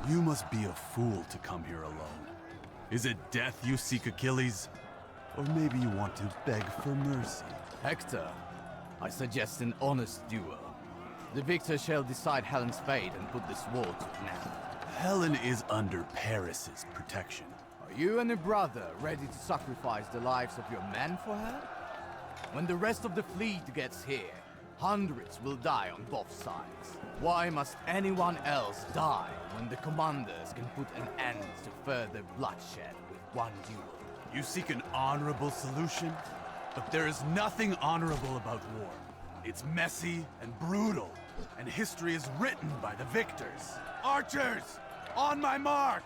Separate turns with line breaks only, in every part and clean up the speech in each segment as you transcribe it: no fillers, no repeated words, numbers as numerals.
You must be a fool to come here alone. Is it death you seek, Achilles? Or maybe you want to beg for mercy?
Hector, I suggest an honest duel. The victor shall decide Helen's fate and put this war to an end.
Helen is under Paris's protection.
Are you and your brother ready to sacrifice the lives of your men for her? When the rest of the fleet gets here, hundreds will die on both sides. Why must anyone else die when the commanders can put an end to further bloodshed with one duel?
You seek an honorable solution? But there is nothing honorable about war. It's messy and brutal, and history is written by the victors. Archers, on my mark!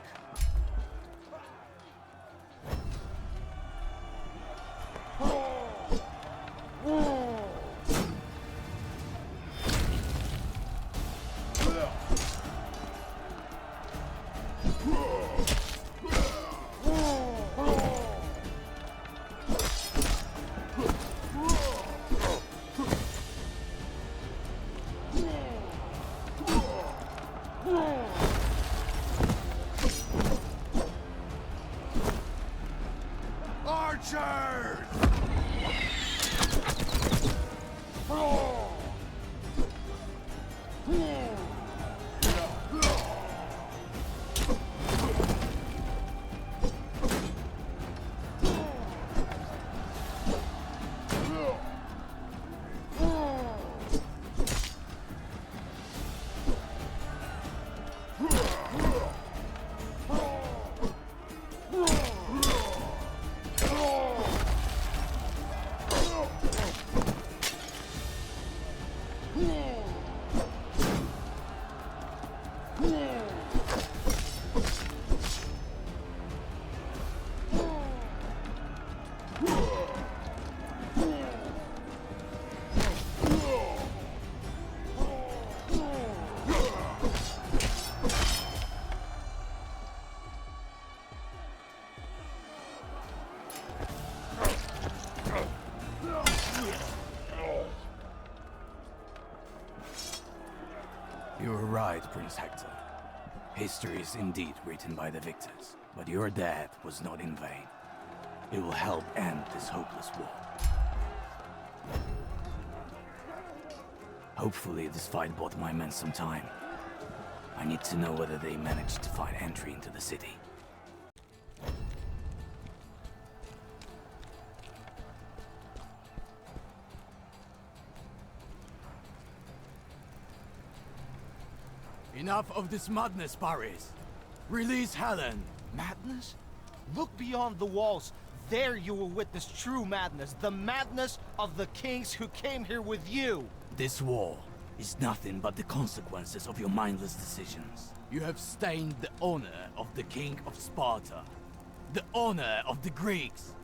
Archers!
You were right, Prince Hector. History is indeed written by the victors, but your death was not in vain. It will help end this hopeless war. Hopefully this fight bought my men some time. I need to know whether they managed to find entry into the city. Enough of this madness, Paris. Release Helen.
Madness? Look beyond the walls. There you will witness true madness. The madness of the kings who came here with you.
This war is nothing but the consequences of your mindless decisions. You have stained the honor of the king of Sparta. The honor of the Greeks.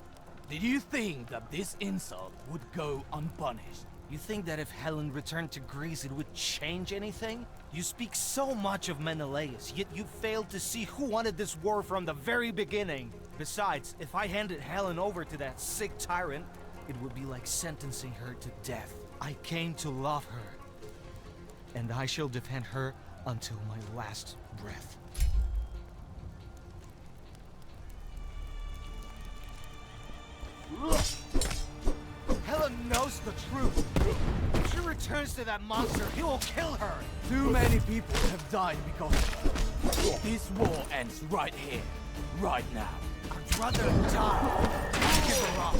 Did you think that this insult would go unpunished?
You think that if Helen returned to Greece it would change anything? You speak so much of Menelaus, yet you failed to see who wanted this war from the very beginning. Besides, if I handed Helen over to that sick tyrant, it would be like sentencing her to death. I came to love her, and I shall defend her until my last breath. Helen knows the truth. If she returns to that monster, he will kill her.
Too many people have died because of her. This war ends right here, right now.
I'd rather die. Give her up.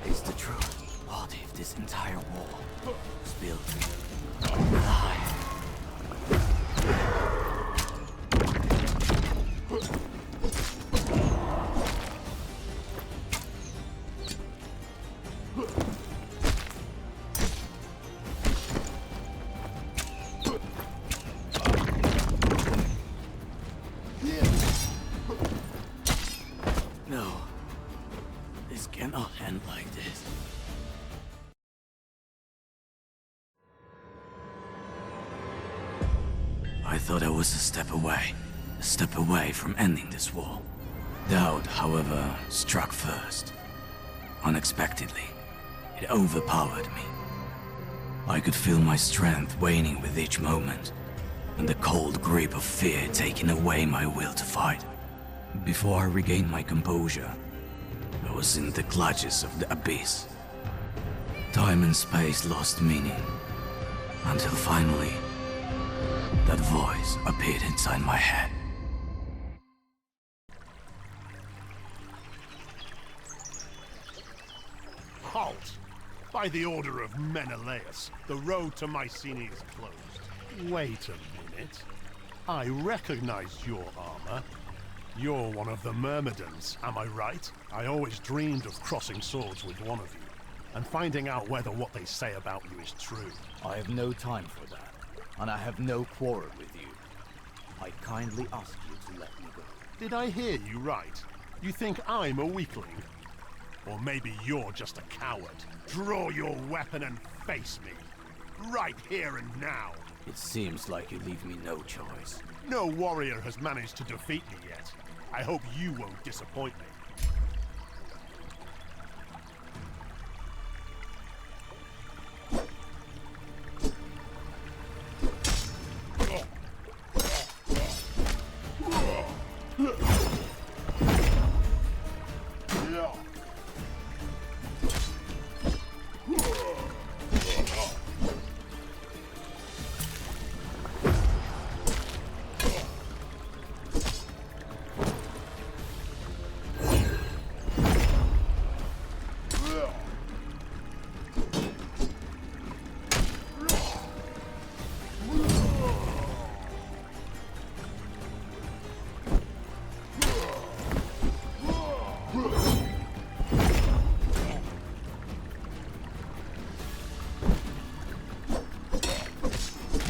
It's the truth. What if this entire war was built on a lie? No. This cannot end like this. I thought I was a step away from ending this war. Doubt, however, struck first. Unexpectedly, it overpowered me.
I could feel my strength waning with each moment, and the cold grip of fear taking away my will to fight. Before I regained my composure, I was in the clutches of the abyss. Time and space lost meaning, until finally, that voice appeared inside my head.
Halt! By the order of Menelaus, the road to Mycenae is closed. Wait a minute. I recognize your armor. You're one of the Myrmidons, am I right? I always dreamed of crossing swords with one of you, and finding out whether what they say about you is true.
I have no time for that, and I have no quarrel with you. I kindly ask you to let me go.
Did I hear you right? You think I'm a weakling? Or maybe you're just a coward. Draw your weapon and face me. Right here and now.
It seems like you leave me no choice.
No warrior has managed to defeat me yet. I hope you won't disappoint me.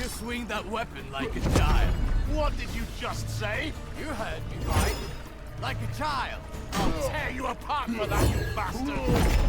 Swing that weapon like a child.
What did you just say?
You heard me right. Like a child.
I'll tear you apart for that, you bastard!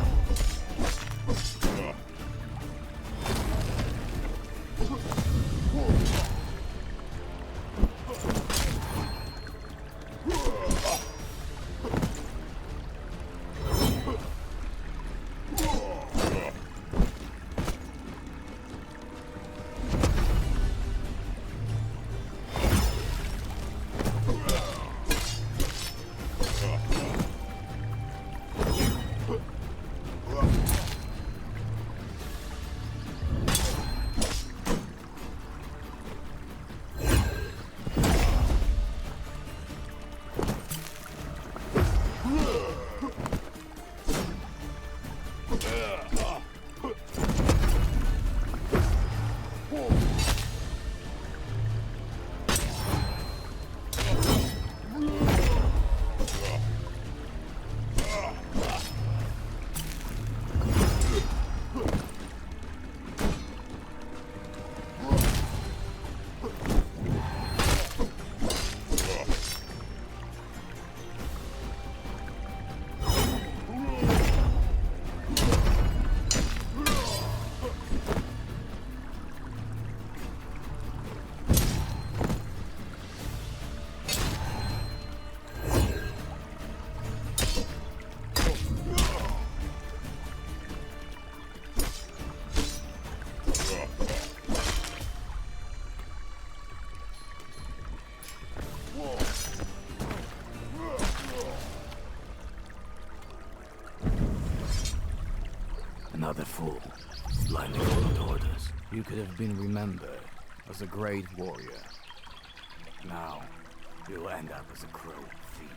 Another fool, blindly followed orders. You could have been remembered as a great warrior. Now, you'll end up as a crow thief.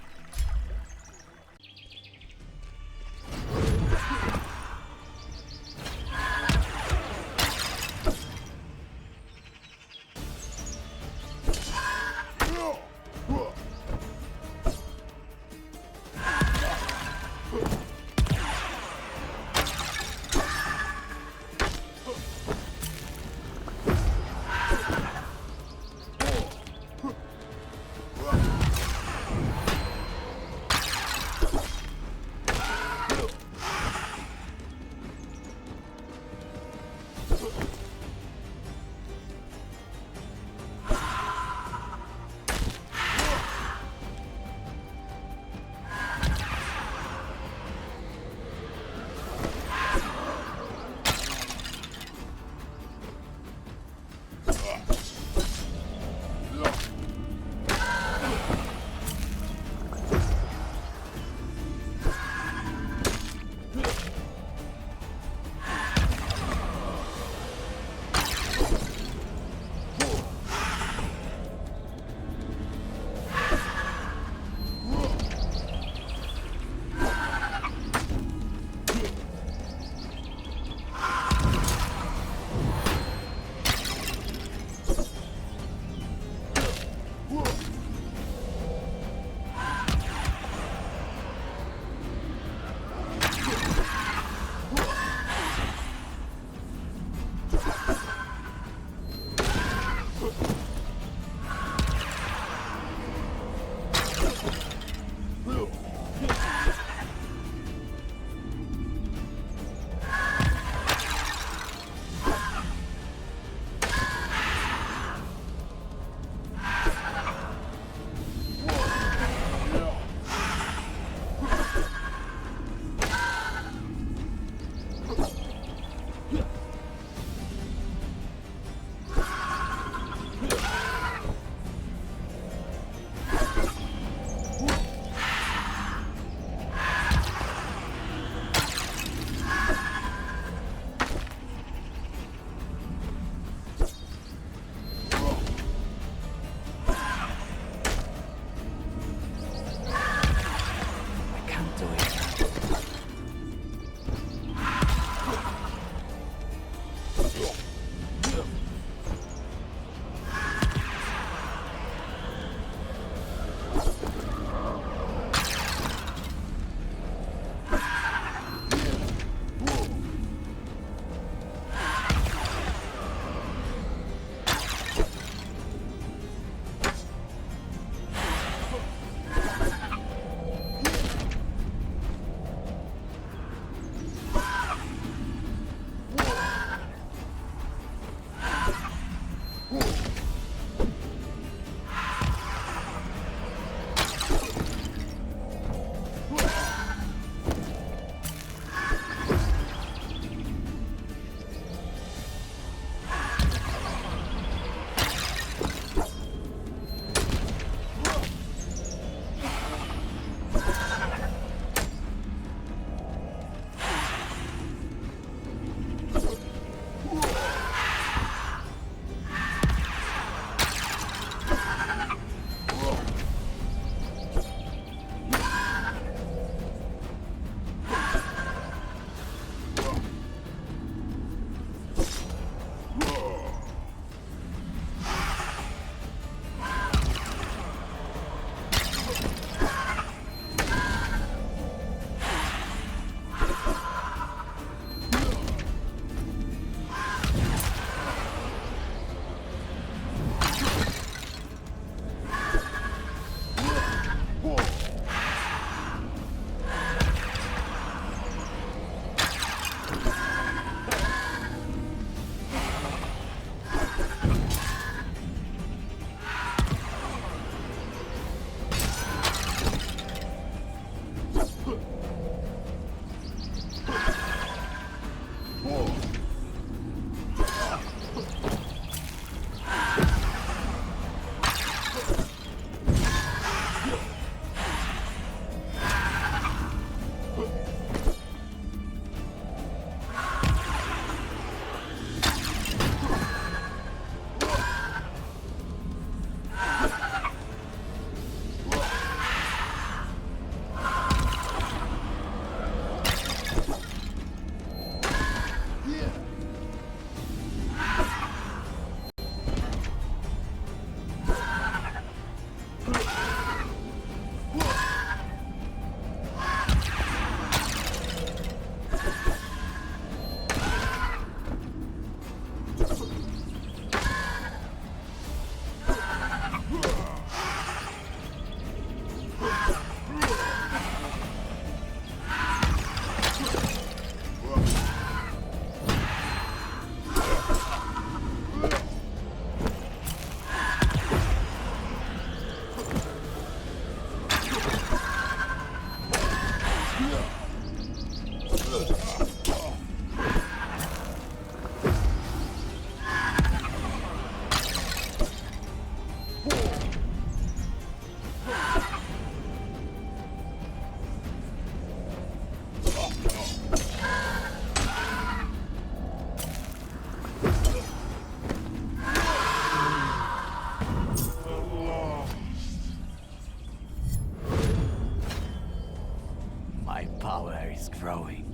is growing.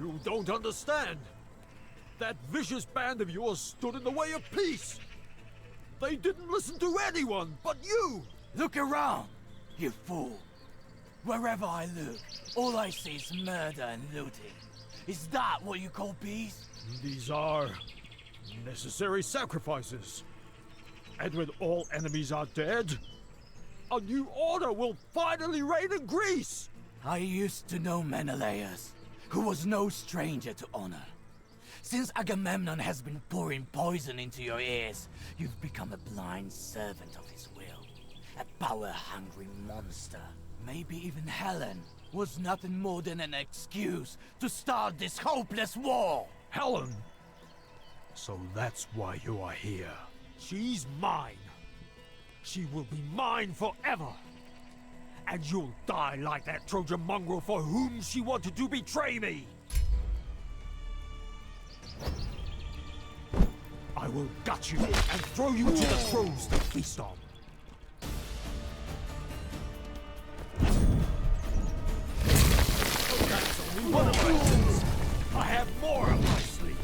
You don't understand. That vicious band of yours stood in the way of peace. They didn't listen to anyone but you.
Look around, you fool. Wherever I look, all I see is murder and looting. Is that what you call peace?
These are necessary sacrifices. And when all enemies are dead, a new order will finally reign in Greece.
I used to know Menelaus, who was no stranger to honor. Since Agamemnon has been pouring poison into your ears, you've become a blind servant of his will. A power-hungry monster. Maybe even Helen was nothing more than an excuse to start this hopeless war.
Helen? So that's why you are here. She's mine. She will be mine forever. And you'll die like that Trojan mongrel for whom she wanted to betray me! I will gut you and throw you to the crows to feast on. That's only one of my sins. I have more up my sleeve.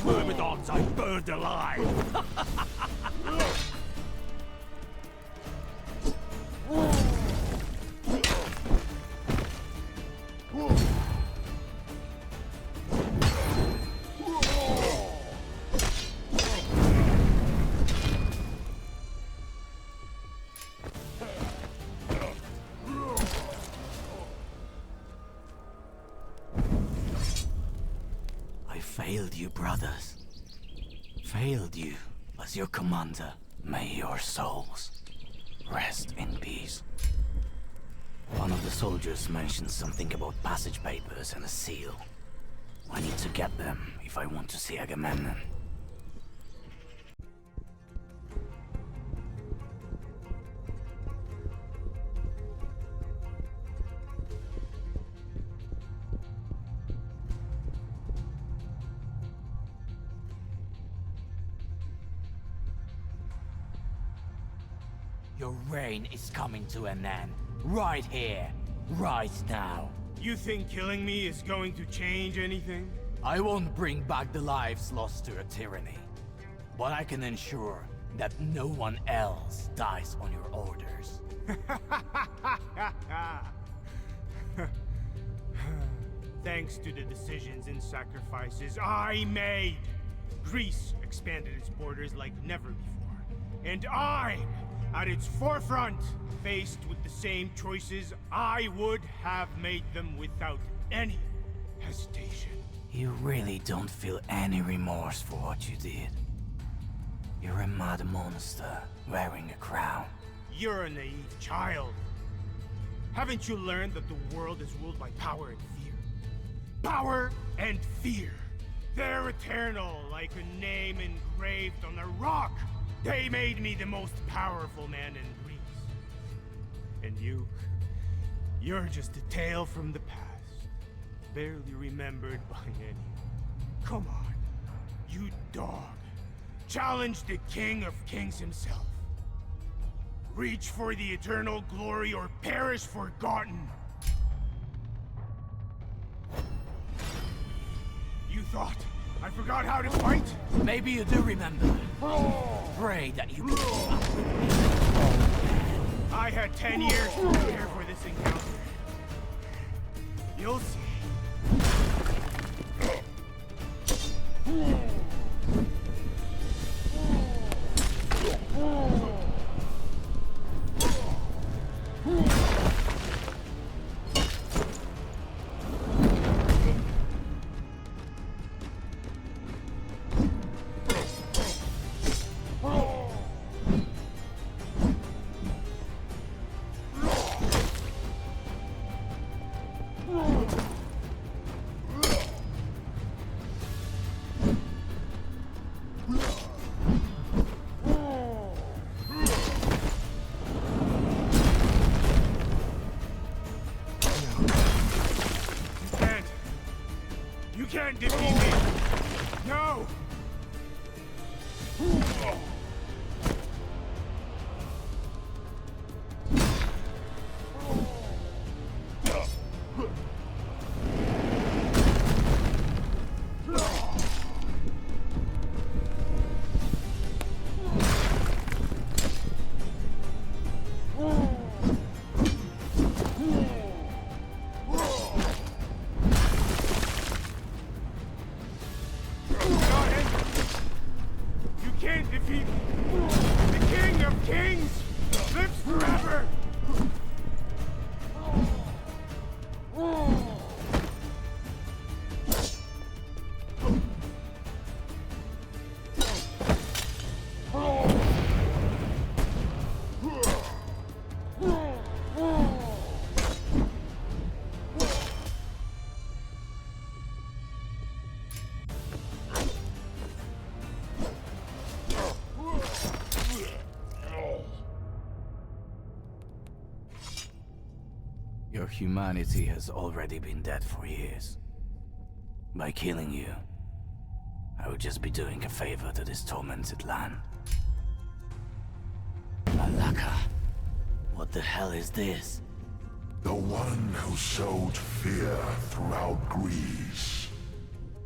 Myrmidons I burned alive!
I failed you, brothers. Failed you as your commander. May your souls rest in peace. One of the soldiers mentioned something about passage papers and a seal. I need to get them if I want to see Agamemnon. Your reign is coming to an end. Right here. Right now.
You think killing me is going to change anything?
I won't bring back the lives lost to a tyranny. But I can ensure that no one else dies on your orders.
Thanks to the decisions and sacrifices I made, Greece expanded its borders like never before. And I'm at its forefront, faced with the same choices I would have made them without any hesitation.
You really don't feel any remorse for what you did. You're a mad monster wearing a crown.
You're a naive child. Haven't you learned that the world is ruled by power and fear? Power and fear. They're eternal, like a name engraved on a rock. They made me the most powerful man in Greece. And you're just a tale from the past, barely remembered by anyone. Come on, you dog. Challenge the King of Kings himself. Reach for the eternal glory or perish forgotten. You thought I forgot how to fight?
Maybe you do remember.
Pray that you can keep up with me.
I had 10 years to prepare for this encounter. You'll see. You can't defeat me! No!
Your humanity has already been dead for years. By killing you, I would just be doing a favor to this tormented land. Alaka, what the hell is this?
The one who sowed fear throughout Greece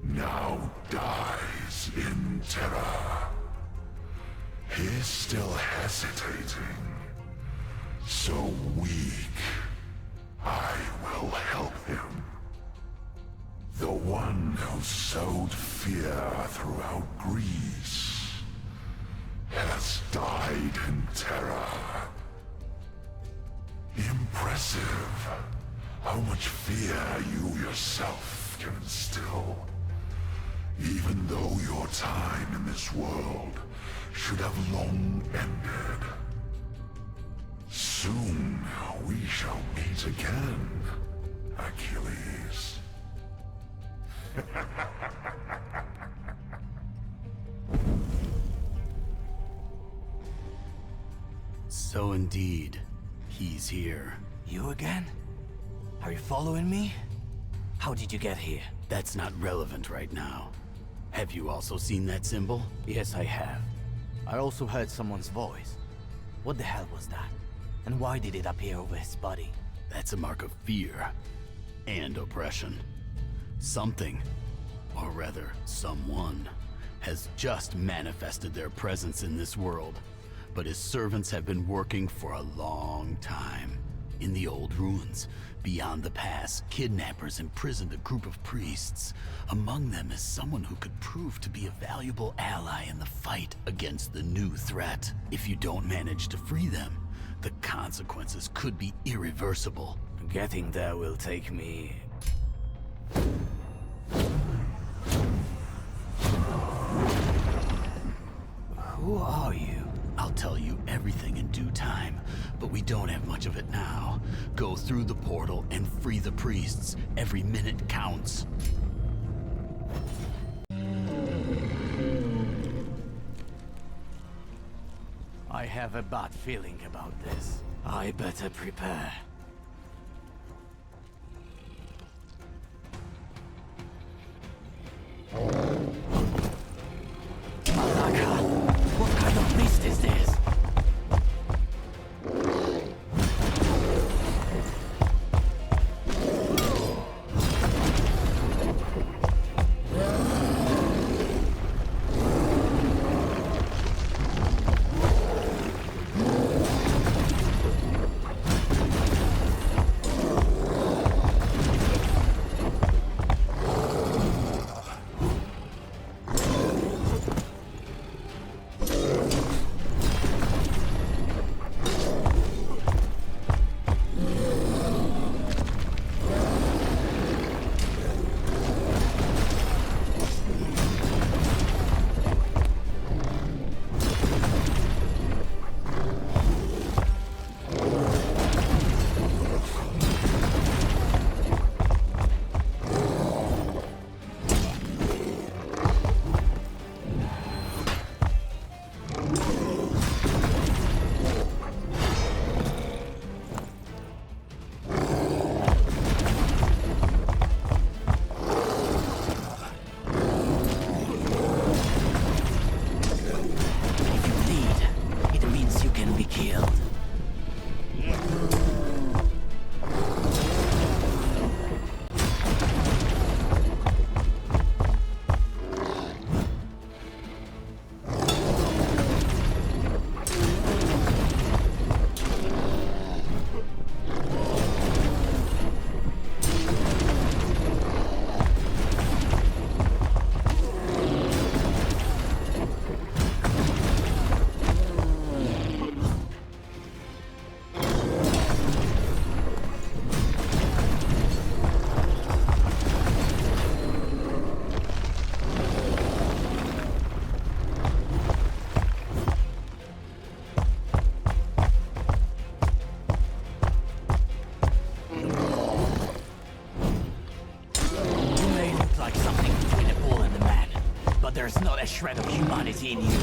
now dies in terror. He's still hesitating, so weak. I will help him. The one who sowed fear throughout Greece has died in terror. Impressive how much fear you yourself can instill. Even though your time in this world should have long ended. Soon we shall meet again, Achilles.
So indeed, he's here.
You again? Are you following me? How did you get here?
That's not relevant right now. Have you also seen that symbol?
Yes, I have. I also heard someone's voice.
What the hell was that? And why did it appear over his body?
That's a mark of fear and oppression. Something, or rather, someone, has just manifested their presence in this world, but his servants have been working for a long time. In the old ruins, beyond the pass, kidnappers imprisoned a group of priests. Among them is someone who could prove to be a valuable ally in the fight against the new threat. If you don't manage to free them, the consequences could be irreversible.
Getting there will take me...
Who are you? I'll tell you everything in due time, but we don't have much of it now. Go through the portal and free the priests. Every minute counts.
I have a bad feeling about this.
I better prepare.
Malaka! What kind of beast is this?
There's not a shred of humanity in you.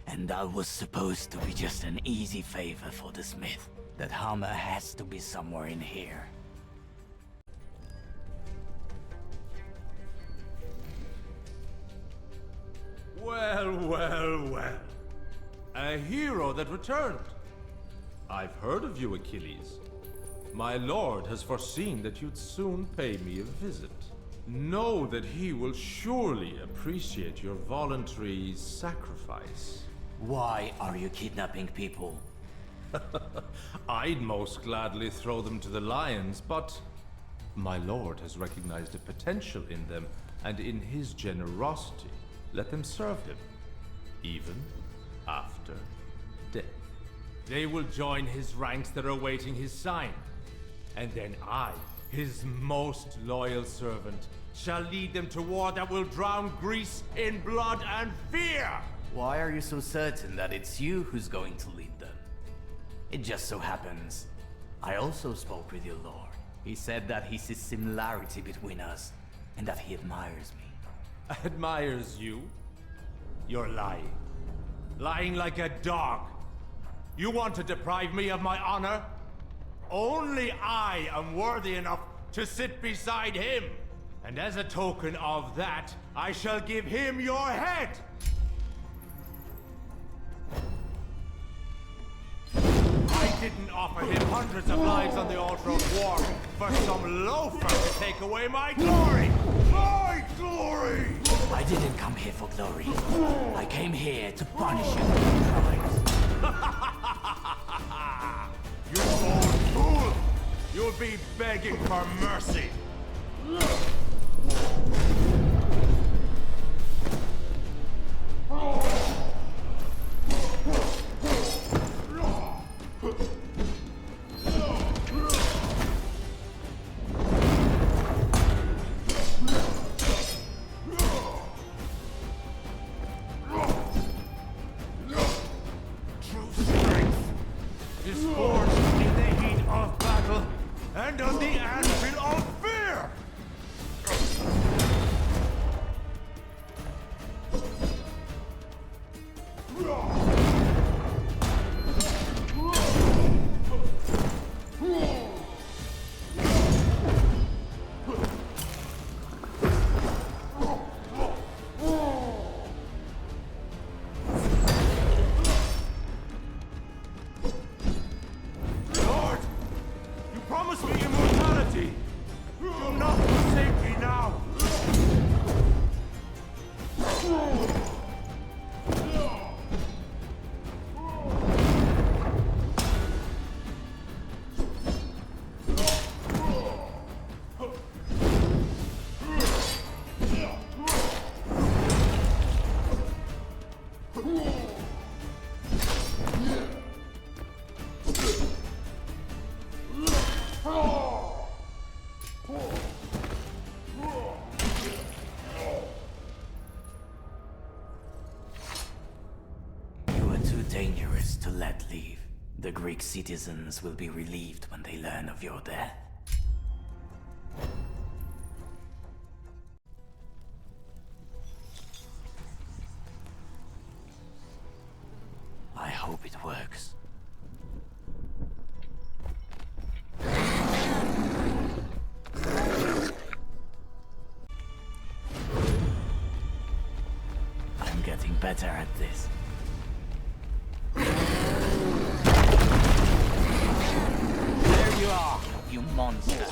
And that was supposed to be just an easy favor for the smith. That hammer has to be somewhere in here.
Well, well, well. A hero that returned. I've heard of you, Achilles. My lord has foreseen that you'd soon pay me a visit. Know that he will surely appreciate your voluntary sacrifice.
Why are you kidnapping people?
I'd most gladly throw them to the lions, but my lord has recognized a potential in them, and in his generosity, let them serve him, even after death. They will join his ranks that are awaiting his sign, and then I, his most loyal servant, shall lead them to war that will drown Greece in blood and fear!
Why are you so certain that it's you who's going to lead them? It just so happens, I also spoke with your lord. He said that he sees similarity between us, and that he admires me.
Admires you? You're lying. Lying like a dog. You want to deprive me of my honor? Only I am worthy enough to sit beside him. And as a token of that, I shall give him your head! I didn't offer him hundreds of lives on the altar of war for some loafer to take away my glory! My glory!
I didn't come here for glory. I came here to punish you for your crimes.
You old fool! You'll be begging for mercy!
Dangerous to let leave. The Greek citizens will be relieved when they learn of your death. I hope it works. I'm getting better at this. You are, you monster.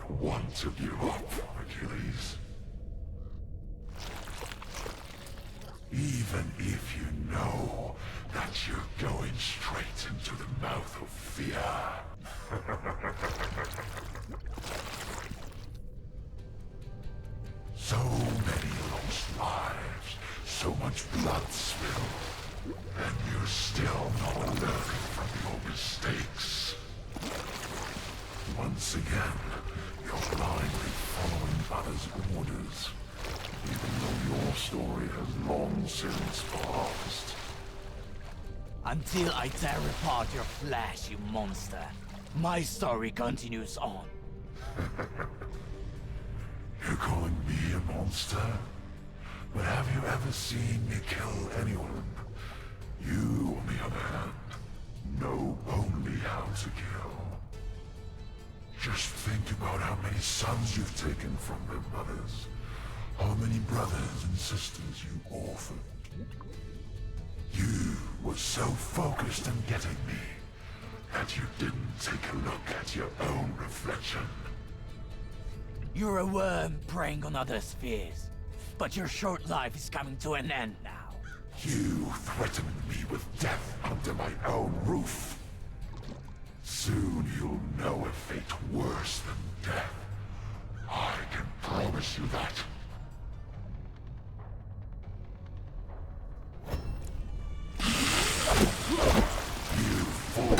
not want to give up, Achilles. Even if you know that you're going straight into the mouth of fear. So many lost lives, so much blood spilled, and you're still not learning from your mistakes. Once again, you're blindly following others' orders, even though your story has long since passed.
Until I tear apart your flesh, you monster, my story continues on.
You're calling me a monster? But have you ever seen me kill anyone? You, on the other hand, know only how to kill. Just think about how many sons you've taken from their mothers. How many brothers and sisters you orphaned. You were so focused on getting me that you didn't take a look at your own reflection.
You're a worm preying on others' fears, but your short life is coming to an end now.
You threatened me with death under my own roof. Soon you'll know a fate worse than death. I can promise you that. You fool!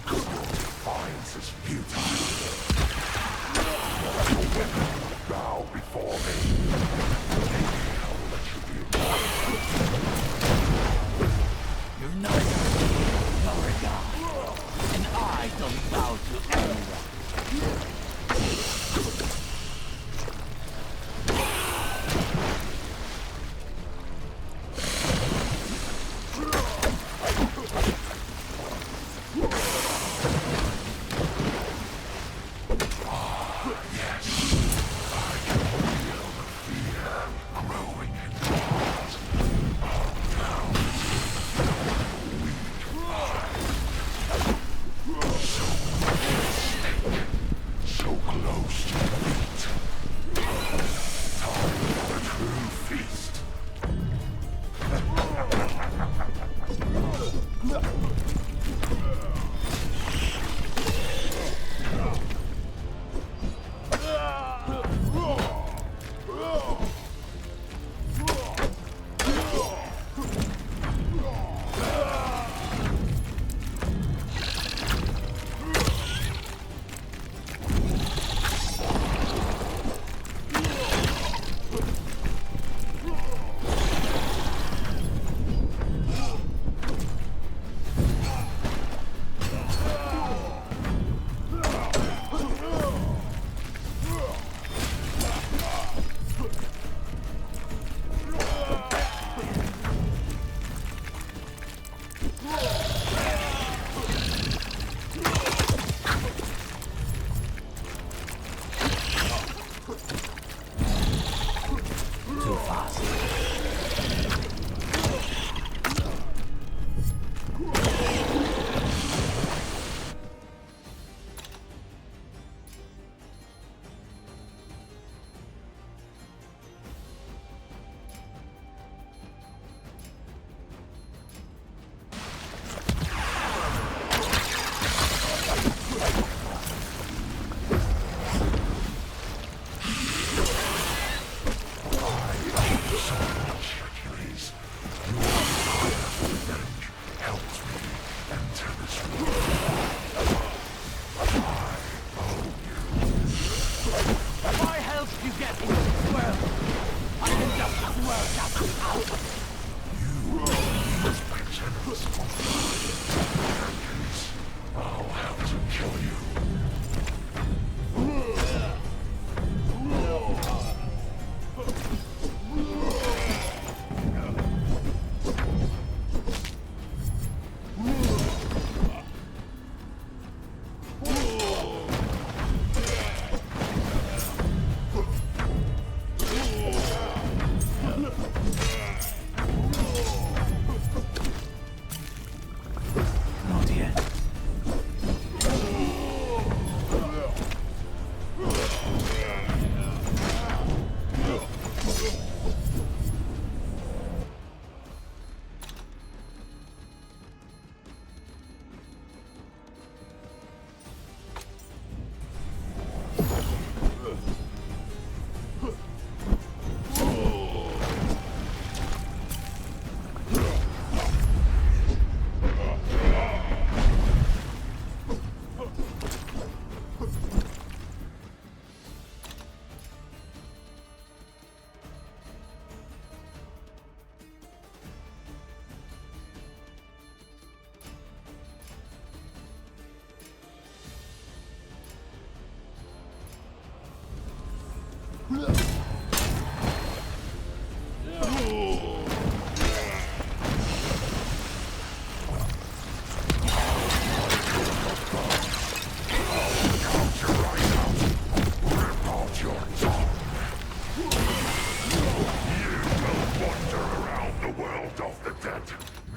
Your defiance is futile. Your weapon will bow before me. Maybe I will let you be immortal.
You're neither a king nor a god, and I don't bow to anyone.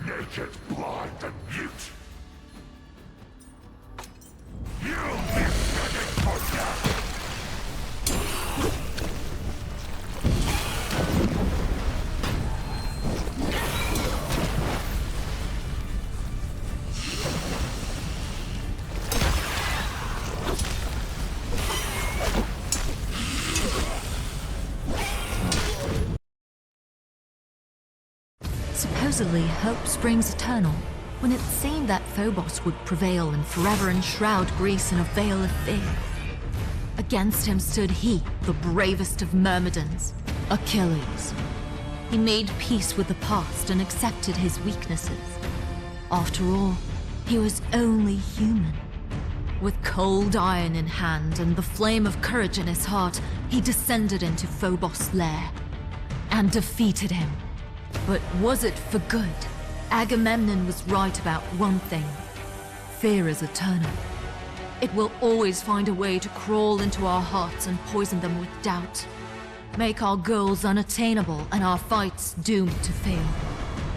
Naked, blind, and mute.
Supposedly, hope springs eternal. When it seemed that Phobos would prevail and forever enshroud Greece in a veil of fear. Against him stood he, the bravest of Myrmidons, Achilles. He made peace with the past and accepted his weaknesses. After all, he was only human. With cold iron in hand and the flame of courage in his heart, he descended into Phobos' lair and defeated him. But was it for good? Agamemnon was right about one thing. Fear is eternal. It will always find a way to crawl into our hearts and poison them with doubt. Make our goals unattainable and our fights doomed to fail.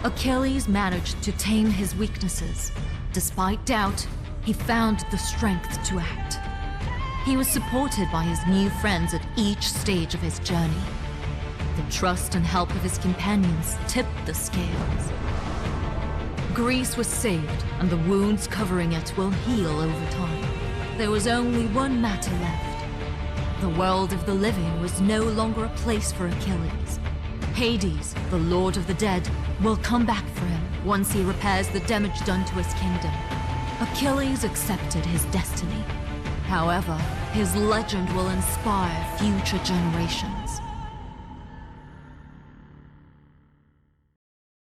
Achilles managed to tame his weaknesses. Despite doubt, he found the strength to act. He was supported by his new friends at each stage of his journey. The trust and help of his companions tipped the scales. Greece was saved, and the wounds covering it will heal over time. There was only one matter left. The world of the living was no longer a place for Achilles. Hades, the Lord of the Dead, will come back for him once he repairs the damage done to his kingdom. Achilles accepted his destiny. However, his legend will inspire future generations.